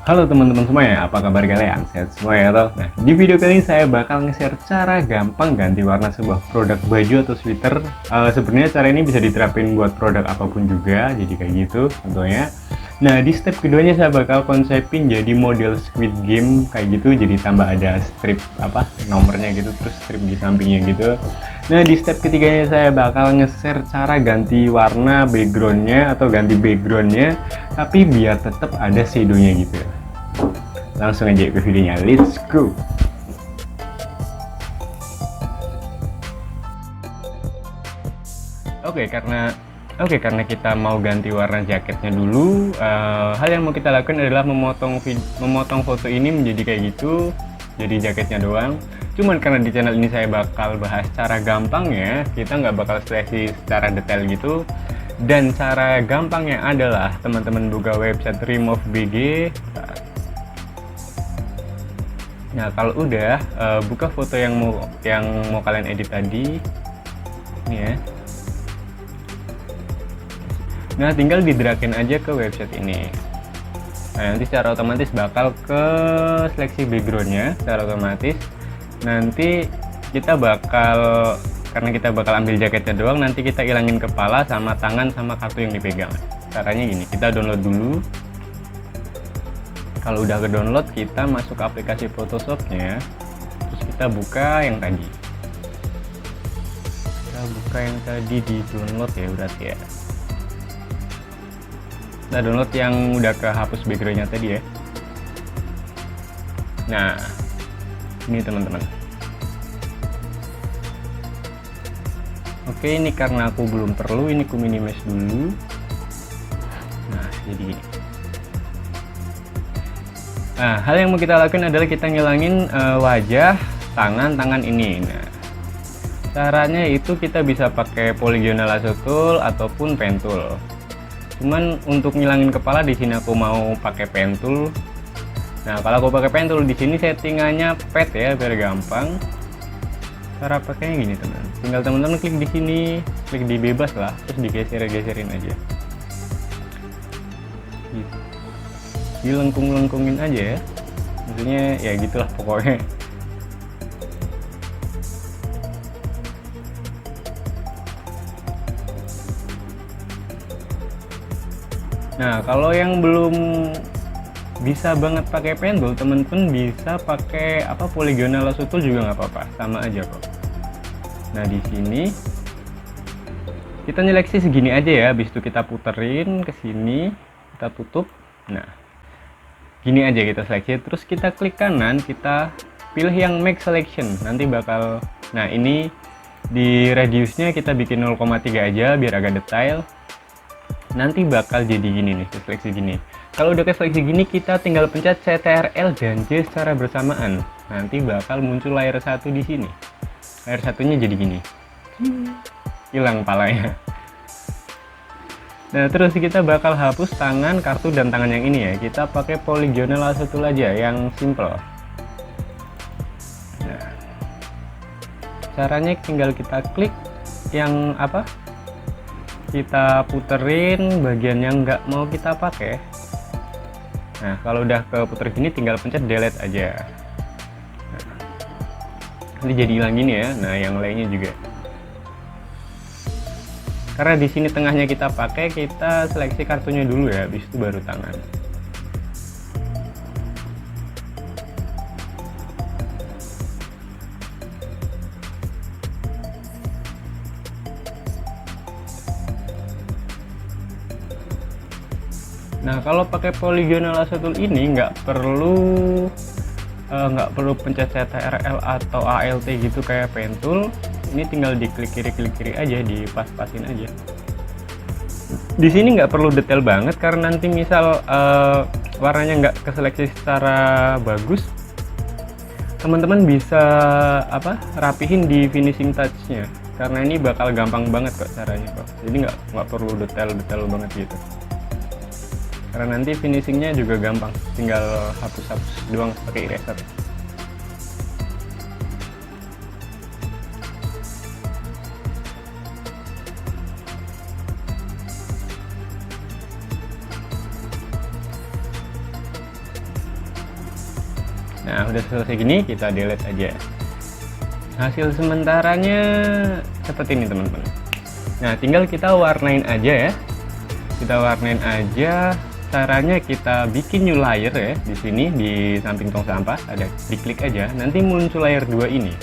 Halo teman-teman semua ya, apa kabar kalian? Sehat semua ya toh? Nah, di video kali ini saya bakal nge-share cara gampang ganti warna sebuah produk baju atau sweater. Sebenarnya cara ini bisa diterapin buat produk apapun juga, jadi kayak gitu contohnya. Nah, di step keduanya saya bakal konsepin jadi model Squid Game kayak gitu, jadi tambah ada strip nomornya gitu, terus strip di sampingnya gitu. Nah, di step ketiganya saya bakal nge-share cara ganti warna backgroundnya atau ganti backgroundnya, tapi biar tetap ada shadownya gitu ya. Langsung aja ke videonya, let's go. Oke, karena kita mau ganti warna jaketnya dulu, hal yang mau kita lakukan adalah memotong foto ini menjadi kayak gitu, jadi jaketnya doang. Cuman karena di channel ini saya bakal bahas cara gampangnya, kita nggak bakal seleksi secara detail gitu. Dan cara gampangnya adalah teman-teman buka website Remove BG. Nah, kalau udah buka foto yang mau kalian edit tadi, ini ya. Nah, tinggal didragin aja ke website ini. Nah, nanti secara otomatis bakal ke seleksi backgroundnya secara otomatis. Nanti karena kita bakal ambil jaketnya doang, nanti kita ilangin kepala sama tangan sama kartu yang dipegang. Caranya gini, kita download dulu. Kalau udah ke download, kita masuk ke aplikasi Photoshopnya, terus kita buka yang tadi. Kita buka yang tadi di download ya berarti ya. Kita download yang udah kehapus backgroundnya tadi ya. Nah, ini teman-teman. Oke, ini karena aku belum perlu, ini ku minimize dulu. Nah, jadi gini. Nah, hal yang mau kita lakukan adalah kita ngilangin wajah, tangan ini. Nah, caranya itu kita bisa pakai polygonal lasso tool ataupun pen tool. Cuman untuk ngilangin kepala di sini aku mau pakai pen tool. Nah, kalau aku pakai pen tool di sini settingannya pet ya biar gampang. Cara pakainya gini teman. Tinggal teman-teman klik di sini, klik di bebas lah, terus digeser-geserin aja. Gitu. Dilengkung-lengkungin aja ya. Maksudnya ya gitulah pokoknya. Nah, kalau yang belum bisa banget pakai pen tool, temen-temen bisa pakai polygonal lasso tool juga nggak apa-apa, sama aja kok. Nah, di sini kita nyeleksi segini aja ya, habis itu kita puterin ke sini, kita tutup. Nah, gini aja kita seleksi, terus kita klik kanan, kita pilih yang make selection. Nanti bakal, nah ini di radiusnya kita bikin 0,3 aja biar agak detail. Nanti bakal jadi gini nih, seleksi gini. Kalau udah ke seleksi gini, kita tinggal pencet CTRL dan J secara bersamaan. Nanti bakal muncul layer 1 di sini. Layer satunya jadi gini. Hilang palanya. Nah, terus kita bakal hapus tangan, kartu, dan tangan yang ini ya. Kita pakai polygonal lasso tool aja yang simple. Nah, caranya tinggal kita klik yang kita puterin bagian yang nggak mau kita pakai. Nah, kalau udah keputer gini tinggal pencet delete aja. Nah, nanti jadi hilang gini ya. Nah, yang lainnya juga. Karena di sini tengahnya kita pakai, kita seleksi kartunya dulu ya, habis itu baru tangan. Nah, kalau pakai polygonal lasso tool ini nggak perlu pencet CTRL atau ALT gitu kayak pen tool. Ini tinggal diklik kiri aja, dipas-pasin aja. Di sini nggak perlu detail banget karena nanti misal warnanya nggak keseleksi secara bagus, teman-teman bisa rapihin di finishing touch-nya. Karena ini bakal gampang banget kok caranya kok. Jadi nggak perlu detail banget gitu. Karena nanti finishingnya juga gampang, tinggal hapus-hapus doang pakai eraser. Nah, udah selesai gini, kita delete aja. Hasil sementaranya seperti ini teman-teman. Nah, tinggal kita warnain aja ya. Kita warnain aja. Caranya kita bikin new layer ya. Di sini di samping tong sampah ada, diklik aja. Nanti muncul layer 2 ini.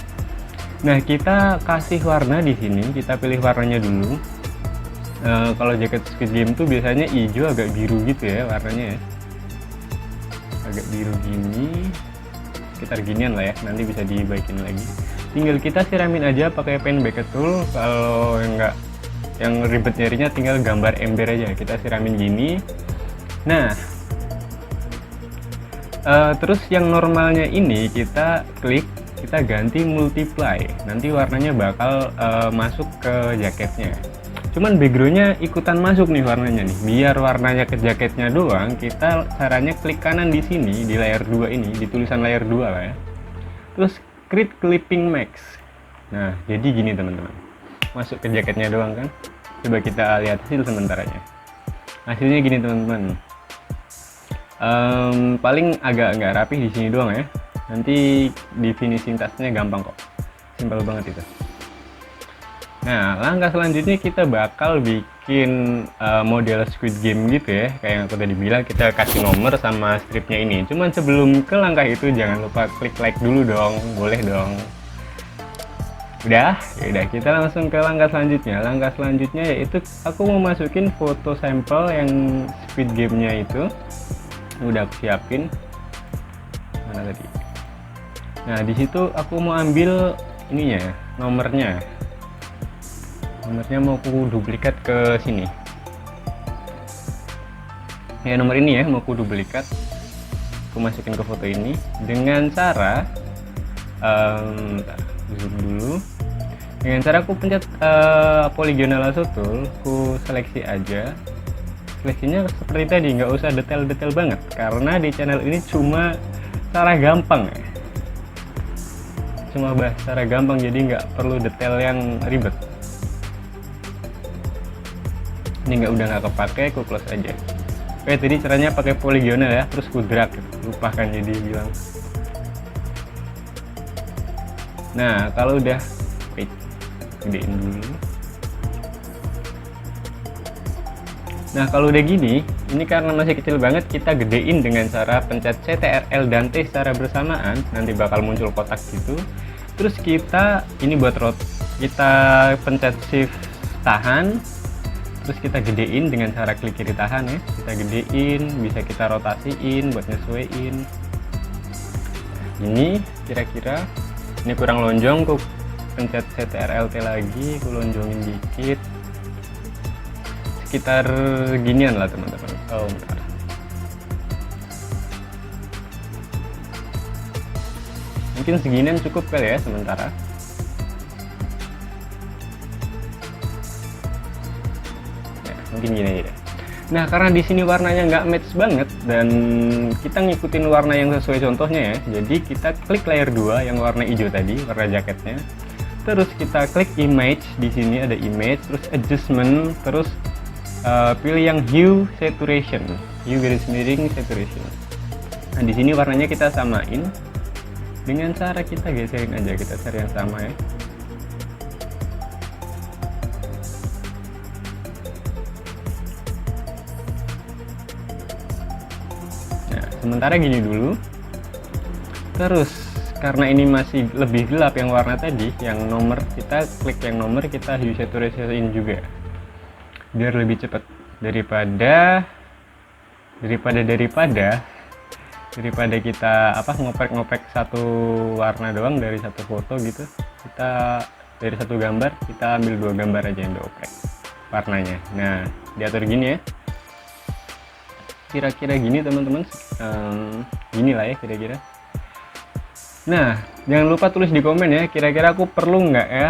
Nah, kita kasih warna di sini. Kita pilih warnanya dulu. Kalau jaket Squid Game tuh biasanya hijau agak biru gitu ya warnanya ya. Agak biru gini. Sekitar ginian lah ya. Nanti bisa dibaikin lagi. Tinggal kita siramin aja pakai pen Beckett tool. Kalau yang ribet nyarinya tinggal gambar ember aja, kita siramin gini. Nah, terus yang normalnya ini kita klik, kita ganti multiply, nanti warnanya bakal masuk ke jaketnya. Cuman backgroundnya ikutan masuk nih warnanya nih. Biar warnanya ke jaketnya doang, kita caranya klik kanan di sini di layer 2 ini, di tulisan layer 2 lah ya. Terus create clipping max. Nah, jadi gini teman-teman. Masuk ke jaketnya doang kan. Coba kita lihat hasil sementaranya. Hasilnya gini teman-teman. Paling agak nggak rapi di sini doang ya. Nanti di finishing touch-nya gampang kok. Simpel banget itu. Nah, langkah selanjutnya kita bakal bikin model Squid Game gitu ya. Kayak yang aku tadi bilang, kita kasih nomor sama stripnya ini. Cuman sebelum ke langkah itu jangan lupa klik like dulu dong, boleh dong. Udah, yaudah kita langsung ke langkah selanjutnya. Langkah selanjutnya yaitu aku mau masukin foto sampel yang Squid Game-nya itu. Udah aku siapin. Mana tadi? Nah, di situ aku mau ambil ininya, nomornya. Nomornya mau aku duplikat ke sini. Ya, nomor ini ya mau aku duplikat. Aku masukin ke foto ini dengan cara zoom dulu. Dengan cara aku pencet polygonal lasso tool, aku seleksi aja. Seleksinya seperti tadi, nggak usah detail-detail banget karena di channel ini cuma cara gampang ya. Cuma bahas cara gampang, jadi nggak perlu detail yang ribet. Ini udah nggak kepake, aku close aja. Oke, tadi caranya pakai polygonal ya, terus ku drag gitu. Lupa kan jadi bilang. Nah, kalau udah gedein dulu. Nah, kalau udah gini, ini karena masih kecil banget, kita gedein dengan cara pencet CTRL dan T secara bersamaan. Nanti bakal muncul kotak gitu. Terus kita ini buat kita pencet shift tahan. Terus kita gedein dengan cara klik kiri tahan ya. Kita gedein, bisa kita rotasiin buat nyesuaiin. Ini kira-kira ini kurang lonjong, aku pencet CTRL-T lagi, aku lonjongin dikit. Sekitar ginian lah teman-teman. Oh, bentar. Mungkin seginian cukup kali ya sementara. Mungkin gini aja deh. Nah, karena di sini warnanya nggak match banget dan kita ngikutin warna yang sesuai contohnya ya. Jadi kita klik layer 2 yang warna hijau tadi, warna jaketnya. Terus kita klik image, di sini ada image, terus adjustment, terus pilih yang hue saturation, hue garis miring saturation. Nah, di sini warnanya kita samain dengan cara kita geserin aja, kita cari yang sama ya. Sementara gini dulu. Terus karena ini masih lebih gelap yang warna tadi, yang nomor, kita klik yang nomor, kita hue saturation juga biar lebih cepat daripada kita ngoprek satu warna doang dari satu foto gitu. Kita dari satu gambar kita ambil 2 gambar aja yang dioprek warnanya. Nah, diatur gini ya, kira-kira gini teman-teman. Gini lah ya kira-kira. Nah, jangan lupa tulis di komen ya, kira-kira aku perlu nggak ya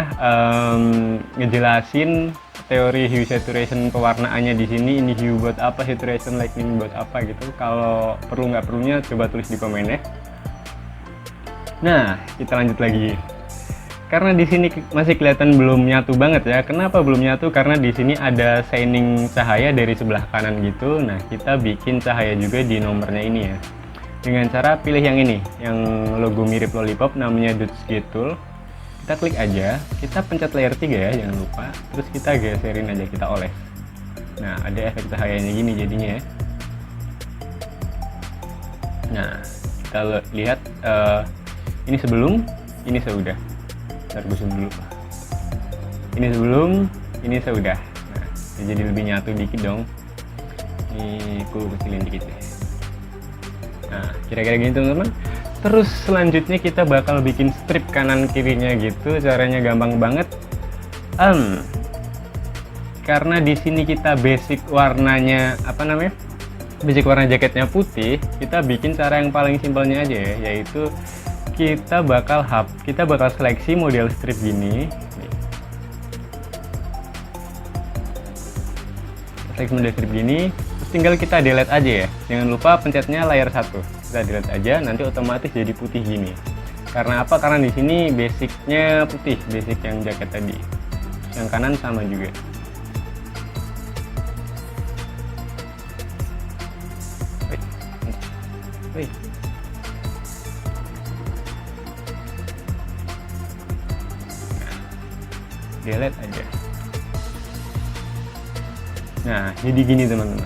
ngejelasin teori hue saturation pewarnaannya di sini. Ini hue buat apa, saturation lightning buat apa gitu. Kalau perlu nggak perlunya coba tulis di komen ya. Nah, kita lanjut lagi. Karena di sini masih kelihatan belum nyatu banget ya. Kenapa belum nyatu? Karena di sini ada shining cahaya dari sebelah kanan gitu. Nah, kita bikin cahaya juga di nomornya ini ya. dengan cara pilih yang ini, yang logo mirip lollipop, namanya Dodge Tool. Kita klik aja, kita pencet layer 3 ya, jangan lupa. Terus kita geserin aja, kita oles. Nah, ada efek cahayanya gini jadinya ya. Nah, kita lihat ini sebelum, ini sesudah. Ntar gue zoom dulu. Ini sebelum, ini sesudah. Nah, jadi lebih nyatu dikit dong. Ini gue kecilin dikit deh. Nah, kira-kira gini teman-teman. Terus selanjutnya kita bakal bikin strip kanan kirinya gitu. Caranya gampang banget. Karena di sini kita basic warnanya basic warna jaketnya putih, kita bikin cara yang paling simpelnya aja ya, yaitu kita bakal seleksi model strip gini. Seleksi model strip gini, terus tinggal kita delete aja ya. Jangan lupa pencetnya layer 1. Kita delete aja, nanti otomatis jadi putih gini. Karena apa? Karena di sini basicnya putih, basic yang jaket tadi. Yang kanan sama juga. Delete aja. Nah, jadi gini teman-teman.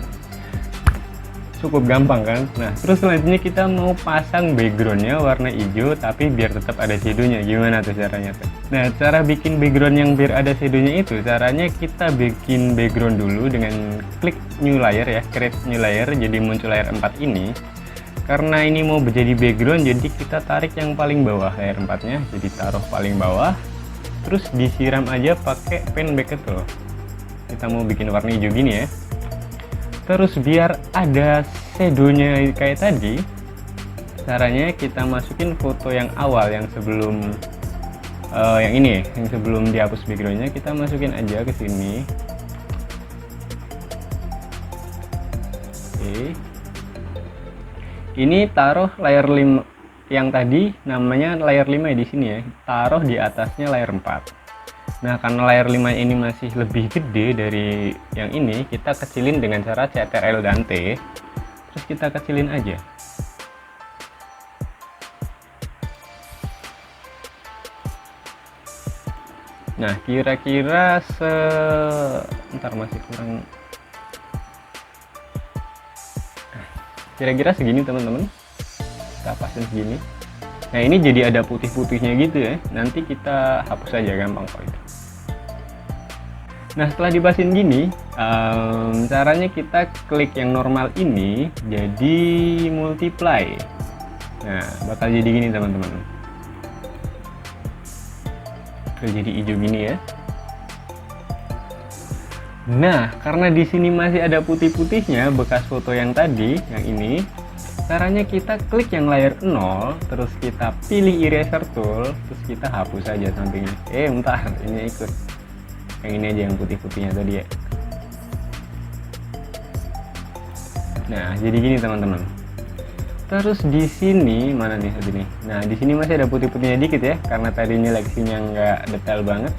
Cukup gampang kan? Nah, terus selanjutnya kita mau pasang backgroundnya warna hijau tapi biar tetap ada shadownya. Gimana tuh caranya tuh? Nah, cara bikin background yang biar ada shadownya itu, caranya kita bikin background dulu dengan klik new layer ya, create new layer, jadi muncul layer 4 ini. Karena ini mau menjadi background, jadi kita tarik yang paling bawah layer 4-nya, jadi taruh paling bawah. Terus disiram aja pakai pen bucket tuh. Kita mau bikin warna hijau gini ya. Terus biar ada shadownya kayak tadi, caranya kita masukin foto yang awal, yang sebelum yang ini, yang sebelum dihapus backgroundnya, kita masukin aja ke sini. Oke. Ini taruh layer 5 yang tadi, namanya layer 5 di sini ya. Taruh di atasnya layer 4. Nah, karena layer 5 ini masih lebih gede dari yang ini, kita kecilin dengan cara Ctrl dan T. Terus kita kecilin aja. Nah, kira-kira ntar masih kurang. Kira-kira segini teman-teman. Kita pasin segini. Nah, ini jadi ada putih-putihnya gitu ya. Nanti kita hapus aja, gampang kok itu. Nah, setelah dipasin gini, caranya kita klik yang normal ini jadi multiply. Nah, bakal jadi gini teman-teman. Jadi hijau gini ya. Nah, karena di sini masih ada putih-putihnya bekas foto yang tadi, yang ini, caranya kita klik yang layer 0, terus kita pilih eraser tool, terus kita hapus aja sampingnya. Bentar, ini ikut. Yang ini aja yang putih-putihnya tadi ya. Nah, jadi gini teman-teman. Terus di sini mana nih satu nih? Nah, di sini masih ada putih-putihnya dikit ya, karena tadi nyeleksinya nggak detail banget.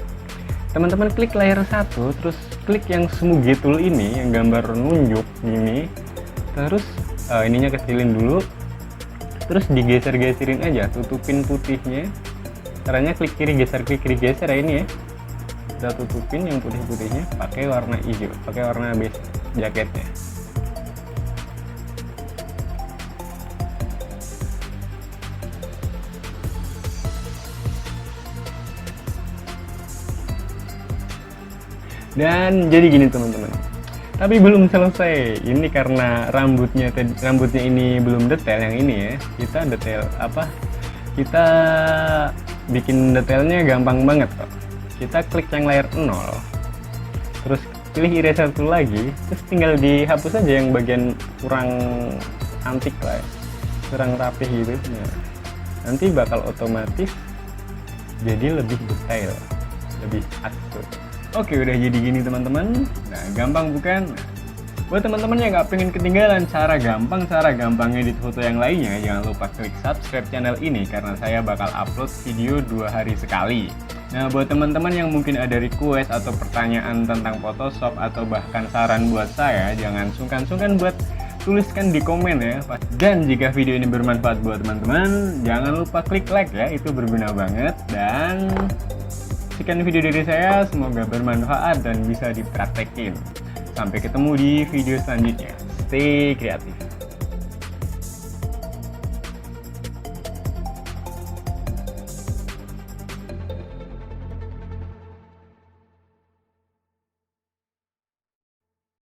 Teman-teman klik layer 1, terus klik yang smoothie tool ini, yang gambar nunjuk gini. Terus ininya kecilin dulu. Terus digeser-geserin aja, tutupin putihnya. Caranya klik kiri geser ya ini ya. Kita tutupin yang putih-putihnya pakai warna hijau, pakai warna base jaketnya. Dan jadi gini teman-teman. Tapi belum selesai. Ini karena rambutnya ini belum detail yang ini ya. Kita detail Kita bikin detailnya gampang banget kok. Kita klik yang layer 0, terus pilih eraser tool lagi, terus tinggal dihapus aja yang bagian kurang cantik lah ya, kurang rapih gitu. Nah, nanti bakal otomatis jadi lebih detail, lebih akur. Oke, udah jadi gini teman-teman. Nah, gampang bukan? Nah, buat teman-teman yang nggak pengen ketinggalan cara gampang edit foto yang lainnya, jangan lupa klik subscribe channel ini karena saya bakal upload video 2 hari sekali. Nah, buat teman-teman yang mungkin ada request atau pertanyaan tentang Photoshop atau bahkan saran buat saya, jangan sungkan-sungkan buat tuliskan di komen ya. Dan jika video ini bermanfaat buat teman-teman, jangan lupa klik like ya, itu berguna banget. Dan sekian video dari saya, semoga bermanfaat dan bisa dipraktekin. Sampai ketemu di video selanjutnya. Stay kreatif.